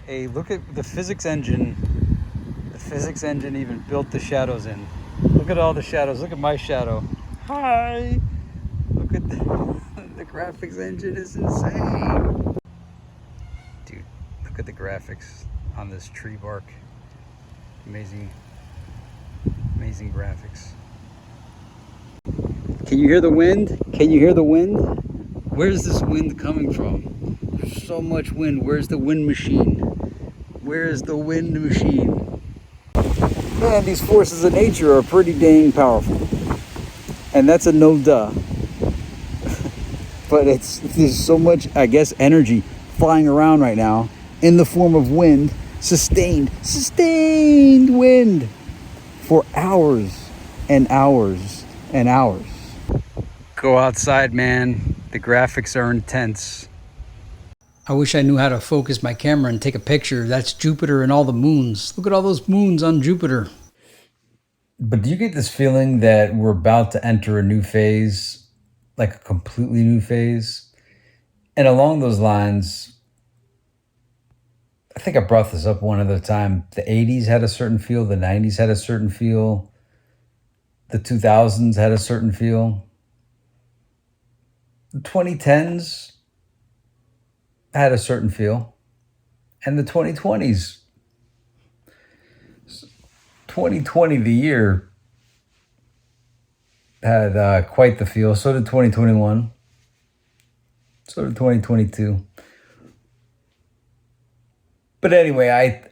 Hey, look at the physics engine. The physics engine even built the shadows in. Look at all the shadows. Look at my shadow. Hi. Look at the graphics engine is insane. Dude, look at the graphics on this tree bark. Amazing, amazing graphics. Can you hear the wind? Can you hear the wind? Where's this wind coming from? There's so much wind. Where's the wind machine? Where's the wind machine? Man, these forces of nature are pretty dang powerful. And that's a no duh. But there's so much, I guess, energy flying around right now in the form of wind, sustained wind for hours and hours and hours. Go outside, man. The graphics are intense. I wish I knew how to focus my camera and take a picture. That's Jupiter and all the moons. Look at all those moons on Jupiter. But do you get this feeling that we're about to enter a new phase, like a completely new phase? And along those lines, I think I brought this up one other time. The 80s had a certain feel. The 90s had a certain feel. The 2000s had a certain feel. The 2010s had a certain feel. And the 2020s, 2020, the year, had quite the feel. So did 2021. So did 2022. But anyway, I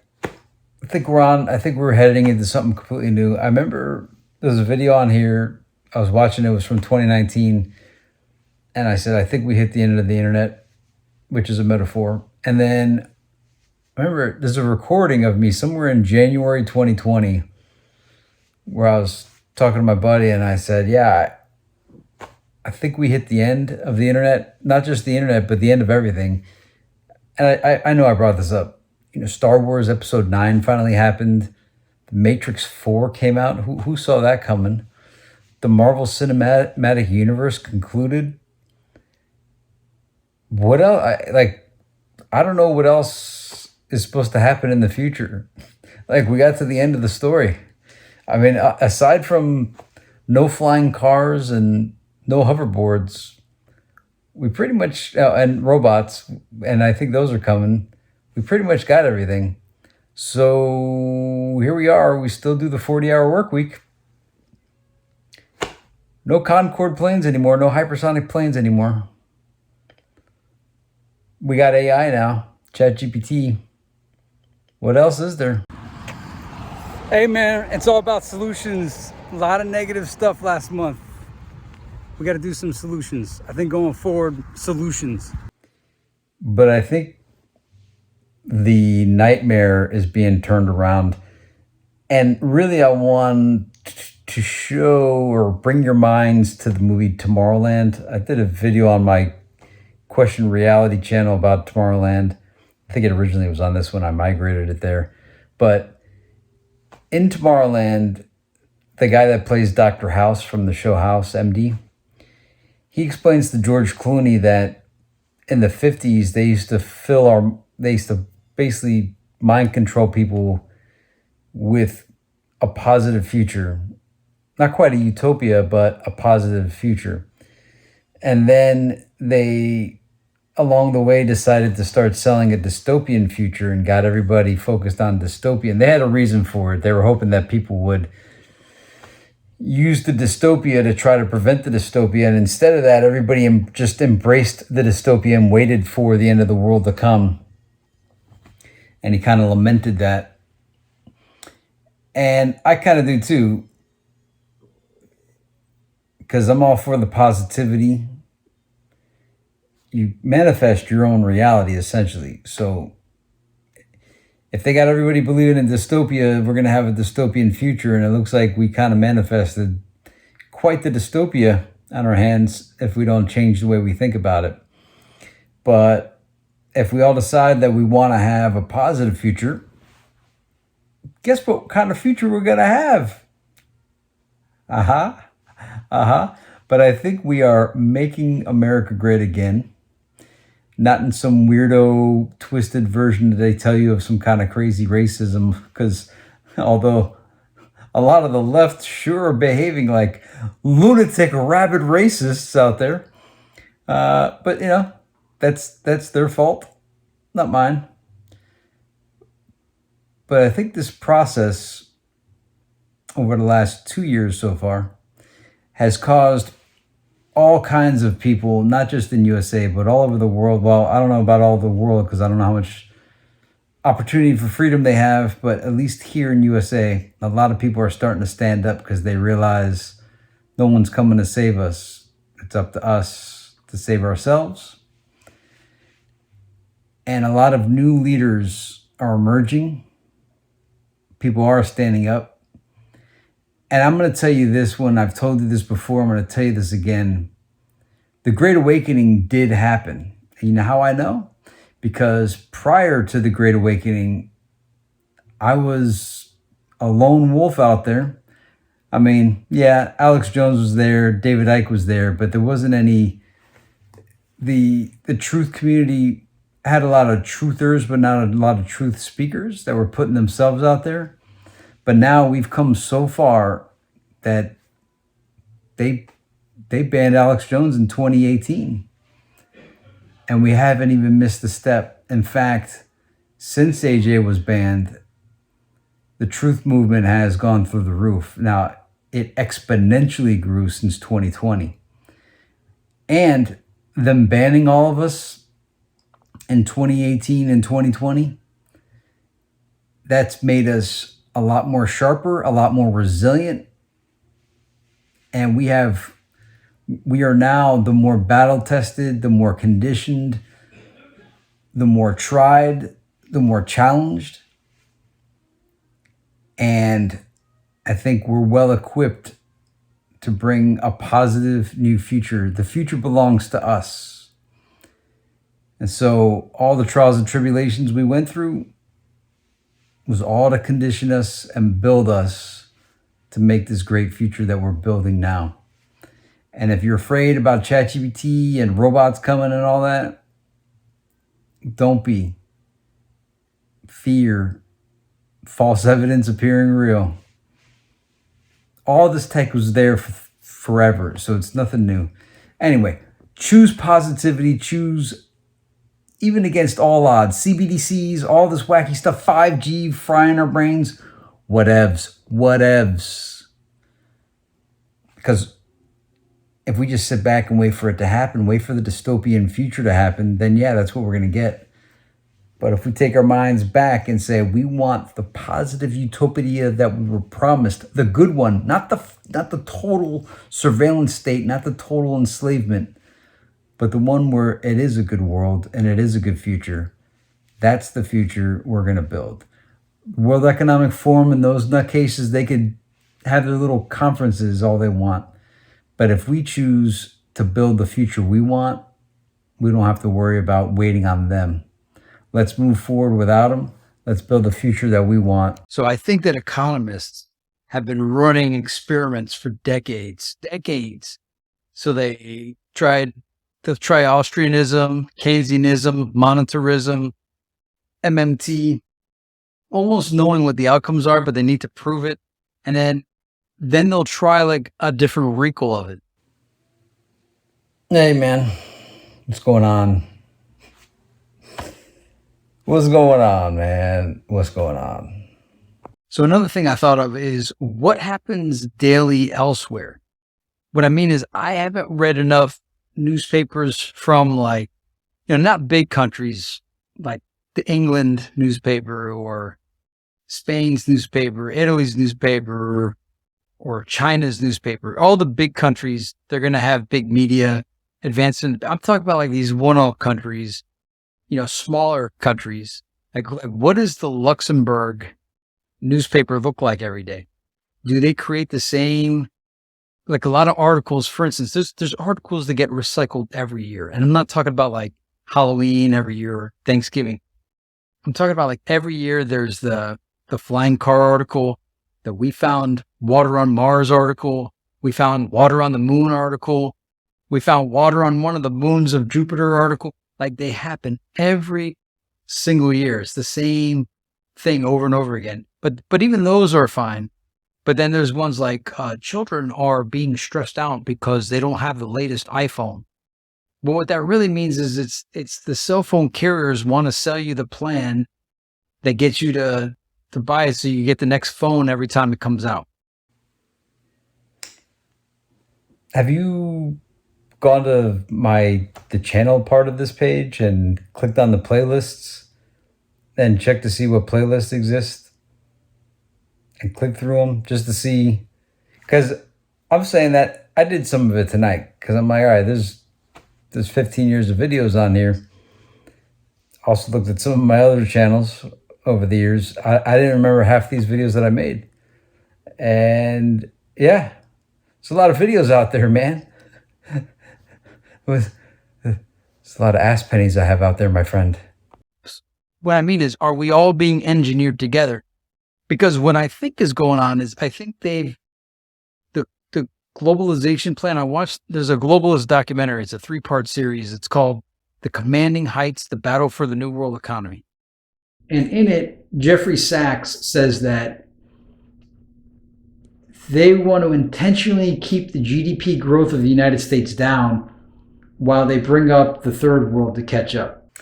think we're heading into something completely new. I remember there's a video on here. I was watching, it was from 2019. And I said, I think we hit the end of the internet, which is a metaphor. And then I remember there's a recording of me somewhere in January 2020 where I was talking to my buddy and I said, yeah, I think we hit the end of the internet, not just the internet, but the end of everything. And I know I brought this up. You know, Star Wars Episode 9 finally happened. The Matrix 4 came out. Who saw that coming? The Marvel Cinematic Universe concluded. What else? I don't know what else is supposed to happen in the future. Like, we got to the end of the story. I mean, aside from no flying cars and no hoverboards, we pretty much, and robots, and I think those are coming. We pretty much got everything. So here we are. We still do the 40-hour work week. No Concorde planes anymore. No hypersonic planes anymore. We got AI now. ChatGPT. What else is there? Hey man, it's all about solutions. A lot of negative stuff last month. We got to do some solutions. I think going forward, solutions. But I think the nightmare is being turned around. And really, I want to show or bring your minds to the movie Tomorrowland. I did a video on my Question Reality channel about Tomorrowland. I think it originally was on this one. I migrated it there. But in Tomorrowland, the guy that plays Dr. House from the show House, MD, he explains to George Clooney that in the 50s, they used to basically mind control people with a positive future. Not quite a utopia, but a positive future. And then they, along the way, decided to start selling a dystopian future and got everybody focused on dystopian. They had a reason for it. They were hoping that people would use the dystopia to try to prevent the dystopia. And instead of that, everybody just embraced the dystopia and waited for the end of the world to come. And he kind of lamented that. And I kind of do too, because I'm all for the positivity. You manifest your own reality, essentially. So if they got everybody believing in dystopia, we're going to have a dystopian future. And it looks like we kind of manifested quite the dystopia on our hands if we don't change the way we think about it. But if we all decide that we want to have a positive future, guess what kind of future we're going to have? But I think we are making America great again. not in some weirdo, twisted version that they tell you of some kind of crazy racism. Because although a lot of the left sure are behaving like lunatic, rabid racists out there, but that's their fault, not mine. But I think this process over the last 2 years so far has caused all kinds of people, not just in USA, but all over the world. Well, I don't know about all over the world because I don't know how much opportunity for freedom they have, but at least here in USA, a lot of people are starting to stand up because they realize no one's coming to save us. It's up to us to save ourselves. And a lot of new leaders are emerging. People are standing up. And I'm going to tell you this one. I've told you this before. I'm going to tell you this again. The Great Awakening did happen. And you know how I know? Because prior to the Great Awakening, I was a lone wolf out there. I mean, yeah, Alex Jones was there, David Icke was there, but there wasn't any. The truth community had a lot of truthers, but not a lot of truth speakers that were putting themselves out there. But now we've come so far that they banned Alex Jones in 2018. And we haven't even missed a step. In fact, since AJ was banned, the truth movement has gone through the roof. Now, it exponentially grew since 2020. And them banning all of us in 2018 and 2020, that's made us a lot more sharper, a lot more resilient. And we are now the more battle tested, the more conditioned, the more tried, the more challenged. And I think we're well equipped to bring a positive new future. The future belongs to us. And so all the trials and tribulations we went through was all to condition us and build us to make this great future that we're building now. And if you're afraid about ChatGPT and robots coming and all that, don't be. Fear, false evidence appearing real. All this tech was there forever, so it's nothing new. Anyway, choose positivity, choose even against all odds. CBDCs, all this wacky stuff, 5G frying our brains, whatevs. Because if we just sit back and wait for it to happen, wait for the dystopian future to happen, then yeah, that's what we're going to get. But if we take our minds back and say, we want the positive utopia that we were promised, the good one, not the total surveillance state, not the total enslavement, but the one where it is a good world and it is a good future, that's the future we're going to build. World Economic Forum and those nutcases, they could have their little conferences all they want. But if we choose to build the future we want, we don't have to worry about waiting on them. Let's move forward without them. Let's build the future that we want. So I think that economists have been running experiments for decades. So they'll try Austrianism, Keynesianism, monetarism, MMT, almost knowing what the outcomes are, but they need to prove it. And then they'll try like a different recall of it. Hey, man, what's going on? What's going on, man? What's going on? So another thing I thought of is what happens daily elsewhere. What I mean is I haven't read enough newspapers from not big countries like the England newspaper or Spain's newspaper, Italy's newspaper, or China's newspaper. All the big countries, they're going to have big media advancement. I'm talking about like these one-off countries, smaller countries. Like what does the Luxembourg newspaper look like every day? Do they create the same, like a lot of articles, for instance, there's articles that get recycled every year. And I'm not talking about like Halloween every year or Thanksgiving. I'm talking about like every year there's the flying car article, that we found water on Mars article, we found water on the moon article, we found water on one of the moons of Jupiter article. like they happen every single year. It's the same thing over and over again. But even those are fine. But then there's ones like children are being stressed out because they don't have the latest iPhone. But what that really means is it's the cell phone carriers want to sell you the plan that gets you to buy it so you get the next phone every time it comes out. Have you gone to the channel part of this page and clicked on the playlists and checked to see what playlists exist and click through them just to see? Because I'm saying that I did some of it tonight because I'm like, all right, there's 15 years of videos on here. Also looked at some of my other channels over the years. I didn't remember half these videos that I made. And yeah, there's a lot of videos out there, man. There's a lot of ass pennies I have out there, my friend. What I mean is, are we all being engineered together? Because what I think is going on is I think the globalization plan I watched, there's a globalist documentary. It's a 3-part series. It's called The Commanding Heights, The Battle for the New World Economy. And in it, Jeffrey Sachs says that they want to intentionally keep the GDP growth of the United States down while they bring up the third world to catch up.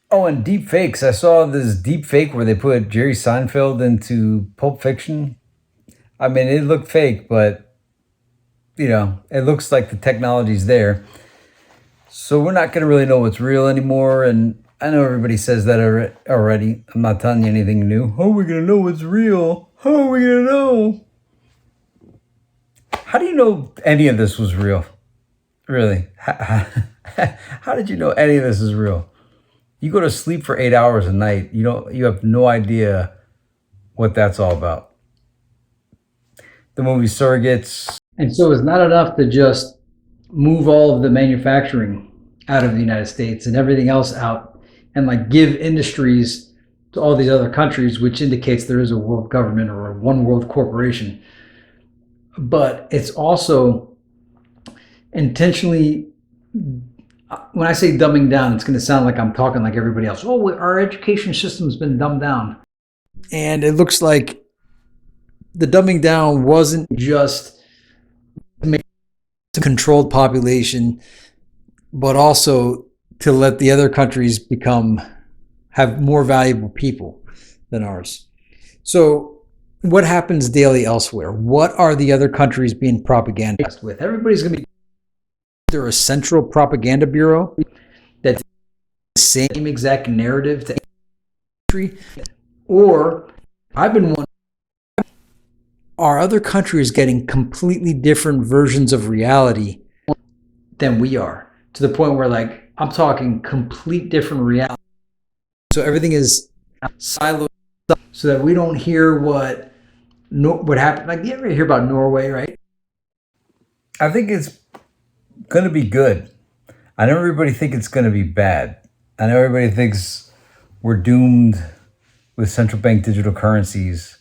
Oh, and deep fakes. I saw this deep fake where they put Jerry Seinfeld into Pulp Fiction. I mean, it looked fake, but you know, it looks like the technology's there. So we're not going to really know what's real anymore. And I know everybody says that already. I'm not telling you anything new. How are we going to know what's real? How are we going to know? How do you know any of this was real? Really? How did you know any of this is real? You go to sleep for 8 hours a night. You have no idea what that's all about. The movie Surrogates. And so it's not enough to just move all of the manufacturing out of the United States and everything else out and like give industries to all these other countries, which indicates there is a world government or a one world corporation. But it's also intentionally, when I say dumbing down, it's going to sound like I'm talking like everybody else. Oh, our education system's been dumbed down. And it looks like the dumbing down wasn't just to make a controlled population, but also to let the other countries have more valuable people than ours. So what happens daily elsewhere? What are the other countries being propagandized with? Everybody's going to be either a central propaganda bureau that's the same exact narrative to country, or I've been wondering, are other countries getting completely different versions of reality than we are? To the point where, like, I'm talking complete different reality. So everything is siloed so that we don't hear what happened. Like, you ever hear about Norway, right? I think it's going to be good. I know everybody thinks it's going to be bad. I know everybody thinks we're doomed with central bank digital currencies,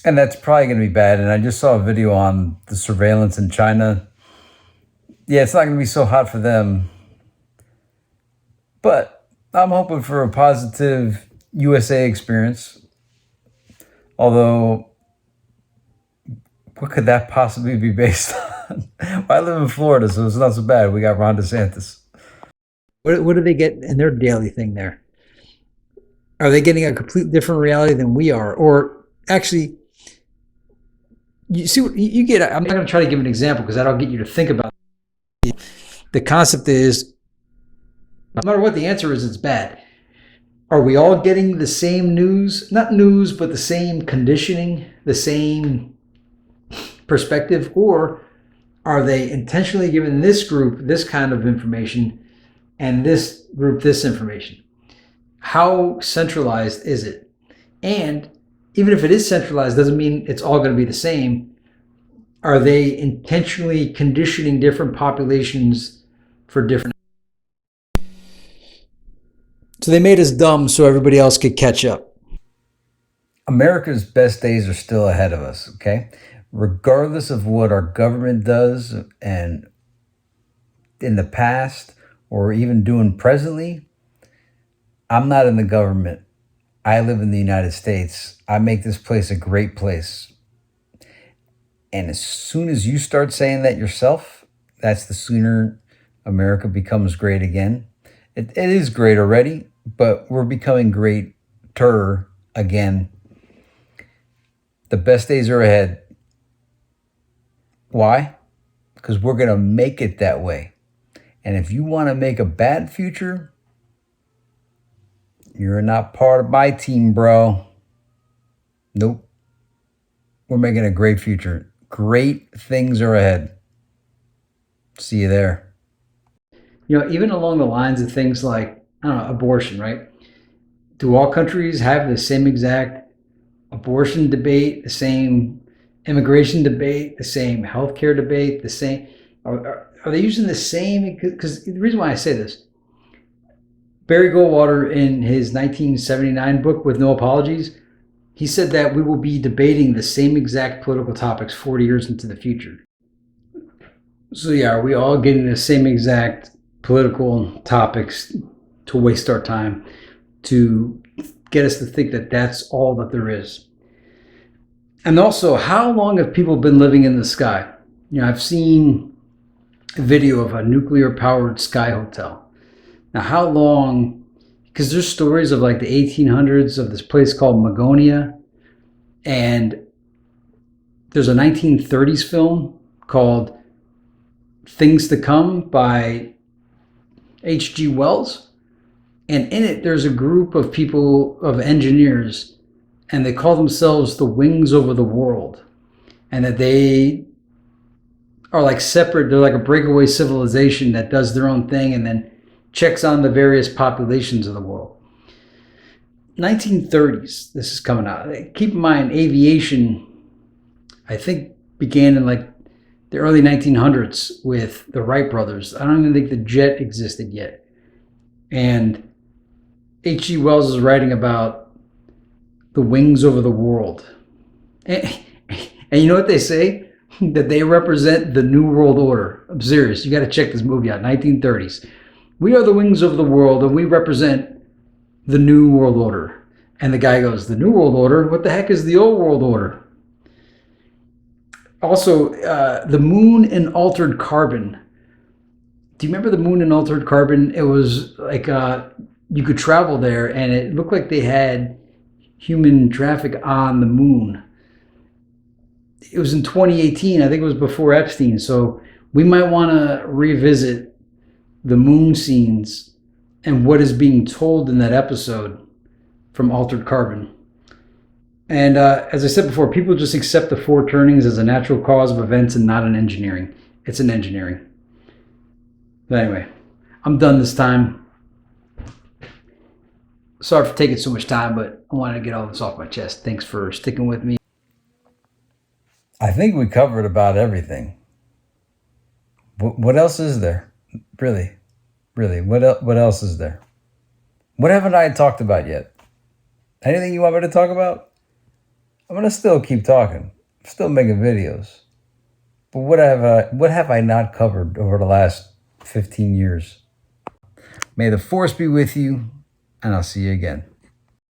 and that's probably going to be bad. And I just saw a video on the surveillance in China. Yeah, it's not going to be so hot for them. But I'm hoping for a positive USA experience. Although, what could that possibly be based on? Well, I live in Florida, so it's not so bad. We got Ron DeSantis. What do they get in their daily thing there? Are they getting a completely different reality than we are? Or actually, you see what you get? I'm not going to try to give an example because that'll get you to think about it. The concept is, no matter what the answer is, it's bad. Are we all getting the same news? Not news, but the same conditioning, the same perspective? Or are they intentionally giving this group this kind of information and this group this information? How centralized is it? And even if it is centralized, doesn't mean it's all going to be the same. Are they intentionally conditioning different populations for different? So they made us dumb so everybody else could catch up. America's best days are still ahead of us, okay? Regardless of what our government does and in the past or even doing presently, I'm not in the government. I live in the United States. I make this place a great place. And as soon as you start saying that yourself, that's the sooner America becomes great again. It is great already, but we're becoming greater again. The best days are ahead. Why? Because we're going to make it that way. And if you want to make a bad future, you're not part of my team, bro. Nope. We're making a great future. Great things are ahead. See you there. Even along the lines of things like, I don't know, abortion, right? Do all countries have the same exact abortion debate, the same immigration debate, the same healthcare debate, the same? Are they using the same? Because the reason why I say this, Barry Goldwater in his 1979 book, With No Apologies, he said that we will be debating the same exact political topics 40 years into the future. So yeah, are we all getting the same exact political topics to waste our time, to get us to think that that's all that there is? And also, how long have people been living in the sky? I've seen a video of a nuclear-powered sky hotel. Now, how long? Because there's stories of like the 1800s of this place called Magonia, and there's a 1930s film called Things to Come by H.G. Wells. And in it, there's a group of people, of engineers, and they call themselves the Wings Over the World. And that they are like separate, they're like a breakaway civilization that does their own thing and then checks on the various populations of the world. 1930s, this is coming out. Keep in mind, aviation, I think, began in like the early 1900s with the Wright brothers. I don't even think the jet existed yet. And H.G. Wells is writing about the wings over the world. And you know what they say? That they represent the New World Order. I'm serious. You got to check this movie out, 1930s. We are the wings of the world, and we represent the New World Order. And the guy goes, the New World Order? What the heck is the Old World Order? Also, the moon and altered carbon. Do you remember the moon and altered carbon? It was like you could travel there, and it looked like they had human traffic on the moon. It was in 2018. I think it was before Epstein. So we might want to revisit the moon scenes and what is being told in that episode from Altered Carbon. And as I said before, people just accept the four turnings as a natural cause of events and not an engineering. It's an engineering. But anyway, I'm done this time. Sorry for taking so much time, but I wanted to get all this off my chest. Thanks for sticking with me. I think we covered about everything. What else is there? Really? What else is there? What haven't I talked about yet? Anything you want me to talk about? I'm going to still keep talking. I'm still making videos. But what have I not covered over the last 15 years? May the force be with you, and I'll see you again.